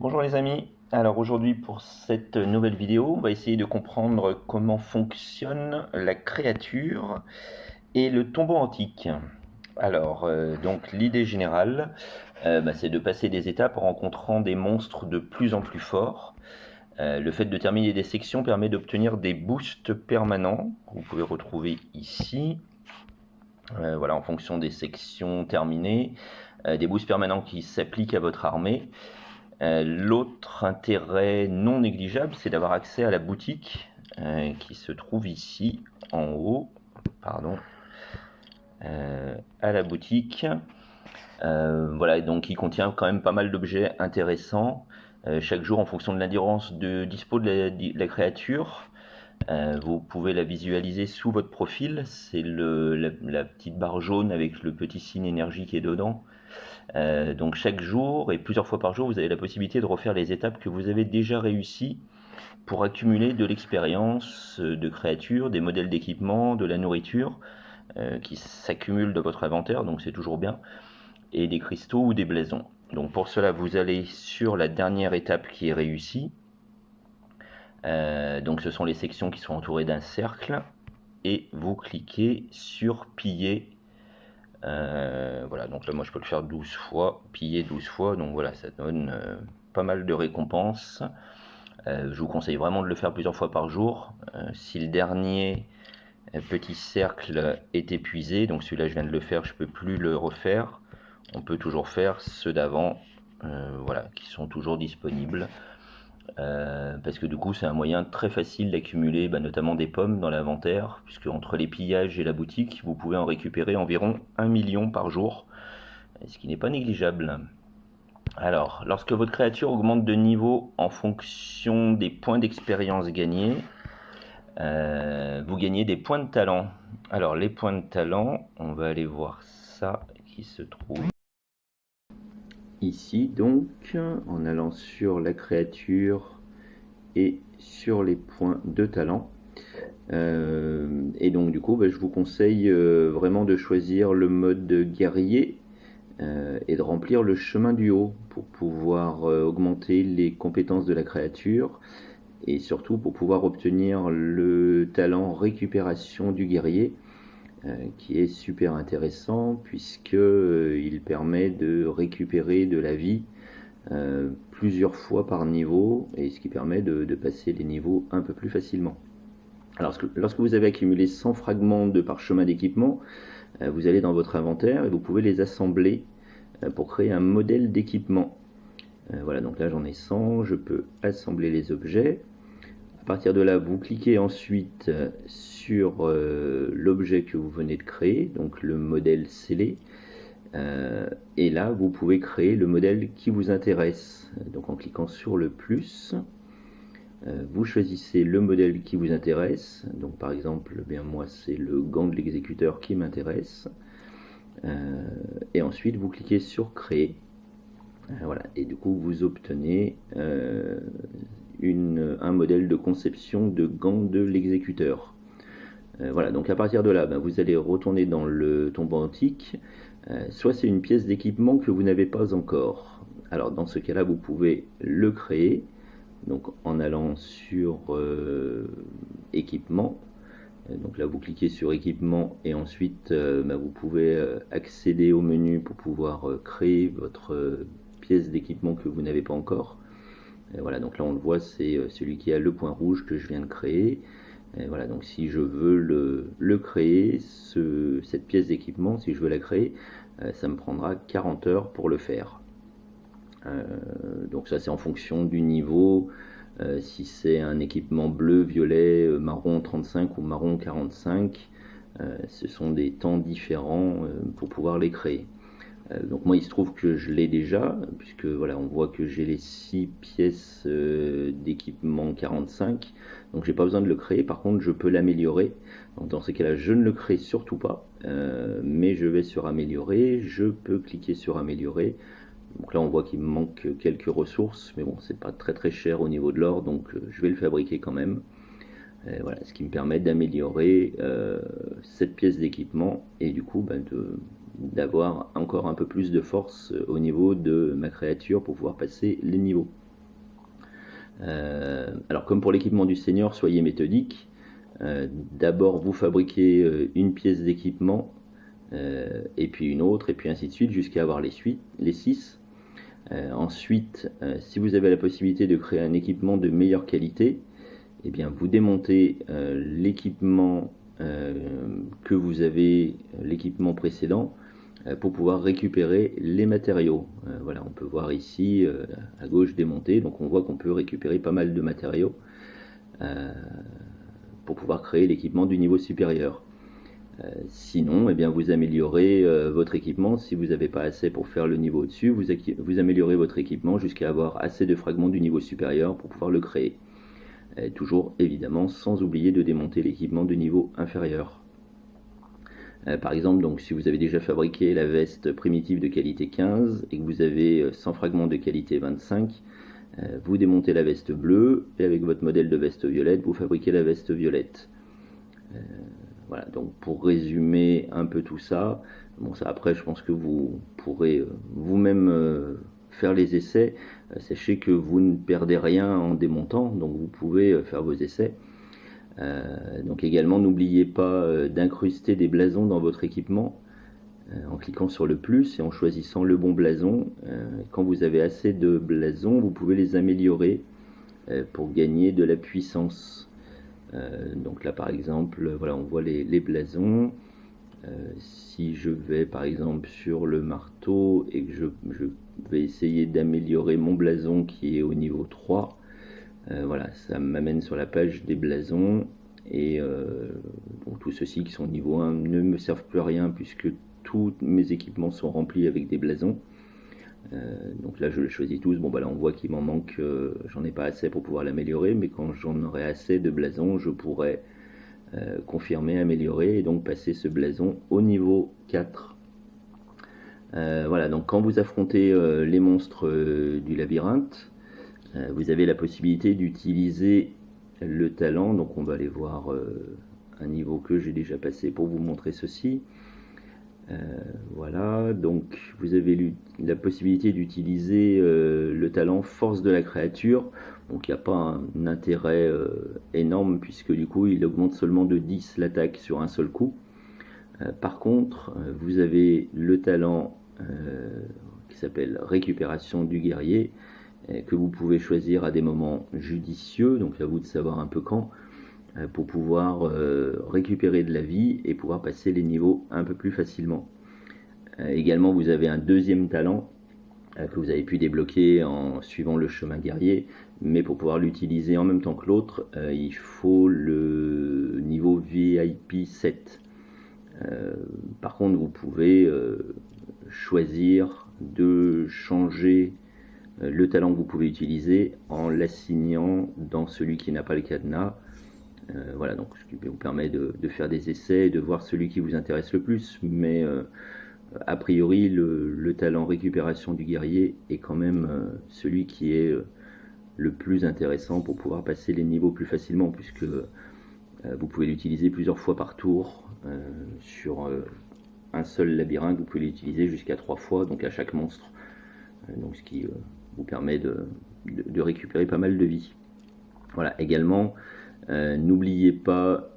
Bonjour les amis, alors aujourd'hui pour cette nouvelle vidéo, on va essayer de comprendre comment fonctionne la créature et le tombeau antique. Alors, donc l'idée générale, c'est de passer des étapes en rencontrant des monstres de plus en plus forts. Le fait de terminer des sections permet d'obtenir des boosts permanents, que vous pouvez retrouver ici. Voilà, en fonction des sections terminées, des boosts permanents qui s'appliquent à votre armée. L'autre intérêt non négligeable, c'est d'avoir accès à la boutique qui se trouve ici en haut, pardon, à la boutique. Voilà, donc il contient quand même pas mal d'objets intéressants. Chaque jour, en fonction de l'endurance de dispo de la créature, vous pouvez la visualiser sous votre profil. C'est la petite barre jaune avec le petit signe énergie qui est dedans. Donc chaque jour et plusieurs fois par jour, vous avez la possibilité de refaire les étapes que vous avez déjà réussies pour accumuler de l'expérience de créatures, des modèles d'équipement, de la nourriture qui s'accumulent dans votre inventaire, donc c'est toujours bien, et des cristaux ou des blasons. Donc pour cela, vous allez sur la dernière étape qui est réussie. Donc ce sont les sections qui sont entourées d'un cercle et vous cliquez sur piller. Voilà, donc là moi je peux le faire 12 fois, piller 12 fois, donc voilà, ça donne pas mal de récompenses. Je vous conseille vraiment de le faire plusieurs fois par jour. Si le dernier petit cercle est épuisé, donc celui-là je viens de le faire, je peux plus le refaire, on peut toujours faire ceux d'avant, voilà, qui sont toujours disponibles. Parce que du coup c'est un moyen très facile d'accumuler notamment des pommes dans l'inventaire, puisque entre les pillages et la boutique, vous pouvez en récupérer environ 1 million par jour, ce qui n'est pas négligeable. Alors, lorsque votre créature augmente de niveau en fonction des points d'expérience gagnés, vous gagnez des points de talent. Alors, les points de talent, on va aller voir ça qui se trouve ici, donc, en allant sur la créature et sur les points de talent. Et donc du coup je vous conseille vraiment de choisir le mode guerrier et de remplir le chemin du haut pour pouvoir augmenter les compétences de la créature et surtout pour pouvoir obtenir le talent récupération du guerrier qui est super intéressant puisque il permet de récupérer de la vie plusieurs fois par niveau, et ce qui permet de passer les niveaux un peu plus facilement. Alors, lorsque vous avez accumulé 100 fragments de parchemin d'équipement, vous allez dans votre inventaire et vous pouvez les assembler pour créer un modèle d'équipement. Voilà, donc là j'en ai 100, je peux assembler les objets. À partir de là, vous cliquez ensuite sur l'objet que vous venez de créer, donc le modèle scellé. Et là, vous pouvez créer le modèle qui vous intéresse. Donc en cliquant sur le plus, vous choisissez le modèle qui vous intéresse. Donc par exemple, moi c'est le gant de l'exécuteur qui m'intéresse. Et ensuite, vous cliquez sur créer. Voilà, et du coup, vous obtenez un modèle de conception de gant de l'exécuteur. Voilà, donc à partir de là, vous allez retourner dans le tombeau antique. Soit c'est une pièce d'équipement que vous n'avez pas encore. Alors dans ce cas-là, vous pouvez le créer, donc en allant sur équipement. Donc là, vous cliquez sur équipement et ensuite vous pouvez accéder au menu pour pouvoir créer votre pièce d'équipement que vous n'avez pas encore. Voilà, donc là on le voit, c'est celui qui a le point rouge que je viens de créer. Et voilà, donc si je veux le créer, cette pièce d'équipement, si je veux la créer, ça me prendra 40 heures pour le faire. Donc ça c'est en fonction du niveau, si c'est un équipement bleu, violet, marron 35 ou marron 45, ce sont des temps différents pour pouvoir les créer. Donc moi il se trouve que je l'ai déjà, puisque voilà, on voit que j'ai les 6 pièces d'équipement 45, donc j'ai pas besoin de le créer. Par contre je peux l'améliorer, donc dans ces cas là je ne le crée surtout pas, mais je vais sur améliorer, je peux cliquer sur améliorer. Donc là on voit qu'il me manque quelques ressources, mais bon c'est pas très très cher au niveau de l'or, donc je vais le fabriquer quand même. Voilà, ce qui me permet d'améliorer cette pièce d'équipement et du coup d'avoir encore un peu plus de force au niveau de ma créature pour pouvoir passer les niveaux. Alors comme pour l'équipement du senior, soyez méthodique. D'abord vous fabriquez une pièce d'équipement, et puis une autre, et puis ainsi de suite, jusqu'à avoir les 6. Ensuite, si vous avez la possibilité de créer un équipement de meilleure qualité, eh bien vous démontez l'équipement que vous avez, l'équipement précédent, pour pouvoir récupérer les matériaux. Voilà, on peut voir ici à gauche démonter, donc on voit qu'on peut récupérer pas mal de matériaux pour pouvoir créer l'équipement du niveau supérieur. Sinon, eh bien, vous améliorez votre équipement. Si vous n'avez pas assez pour faire le niveau au-dessus, vous améliorez votre équipement jusqu'à avoir assez de fragments du niveau supérieur pour pouvoir le créer. Toujours évidemment sans oublier de démonter l'équipement du niveau inférieur. Par exemple, donc, si vous avez déjà fabriqué la veste primitive de qualité 15 et que vous avez 100 fragments de qualité 25, vous démontez la veste bleue et avec votre modèle de veste violette, vous fabriquez la veste violette. Voilà, donc pour résumer un peu tout ça, bon ça après je pense que vous pourrez vous-même faire les essais. Sachez que vous ne perdez rien en démontant, donc vous pouvez faire vos essais. Donc également n'oubliez pas d'incruster des blasons dans votre équipement en cliquant sur le plus et en choisissant le bon blason. Quand vous avez assez de blasons, vous pouvez les améliorer pour gagner de la puissance. Donc là par exemple, voilà, on voit les blasons. Si je vais par exemple sur le marteau et que je vais essayer d'améliorer mon blason qui est au niveau 3, voilà, ça m'amène sur la page des blasons. Et bon, tous ceux-ci qui sont au niveau 1 ne me servent plus à rien puisque tous mes équipements sont remplis avec des blasons. Donc là je les choisis tous. Bon bah là on voit qu'il m'en manque, j'en ai pas assez pour pouvoir l'améliorer, mais quand j'en aurai assez de blasons, je pourrai confirmer, améliorer et donc passer ce blason au niveau 4. Voilà, donc quand vous affrontez les monstres du labyrinthe, vous avez la possibilité d'utiliser le talent. Donc on va aller voir un niveau que j'ai déjà passé pour vous montrer ceci. Voilà, donc vous avez la possibilité d'utiliser le talent force de la créature. Donc il n'y a pas un intérêt énorme puisque du coup il augmente seulement de 10 l'attaque sur un seul coup. Par contre, vous avez le talent qui s'appelle récupération du guerrier, que vous pouvez choisir à des moments judicieux, donc à vous de savoir un peu quand, pour pouvoir récupérer de la vie et pouvoir passer les niveaux un peu plus facilement. Également vous avez un deuxième talent que vous avez pu débloquer en suivant le chemin guerrier, mais pour pouvoir l'utiliser en même temps que l'autre, il faut le niveau VIP 7. Par contre vous pouvez choisir de changer le talent que vous pouvez utiliser en l'assignant dans celui qui n'a pas le cadenas. Voilà, donc ce qui vous permet de faire des essais et de voir celui qui vous intéresse le plus, mais a priori le talent récupération du guerrier est quand même celui qui est le plus intéressant pour pouvoir passer les niveaux plus facilement, puisque vous pouvez l'utiliser plusieurs fois par tour sur un seul labyrinthe. Vous pouvez l'utiliser jusqu'à 3 fois, donc à chaque monstre, donc ce qui vous permet de récupérer pas mal de vie. Voilà, également n'oubliez pas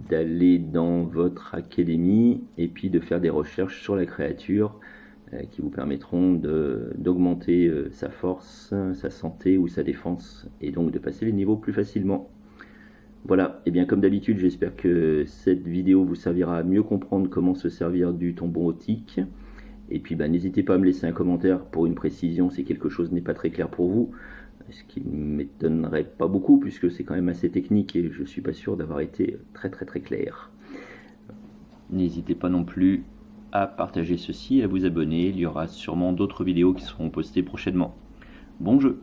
d'aller dans votre académie et puis de faire des recherches sur la créature qui vous permettront d'augmenter sa force, sa santé ou sa défense, et donc de passer les niveaux plus facilement. Voilà, et bien comme d'habitude, j'espère que cette vidéo vous servira à mieux comprendre comment se servir du tombeau othique. Et puis n'hésitez pas à me laisser un commentaire pour une précision si quelque chose n'est pas très clair pour vous, ce qui ne m'étonnerait pas beaucoup puisque c'est quand même assez technique et je ne suis pas sûr d'avoir été très clair. N'hésitez pas non plus à partager ceci et à vous abonner, il y aura sûrement d'autres vidéos qui seront postées prochainement. Bon jeu!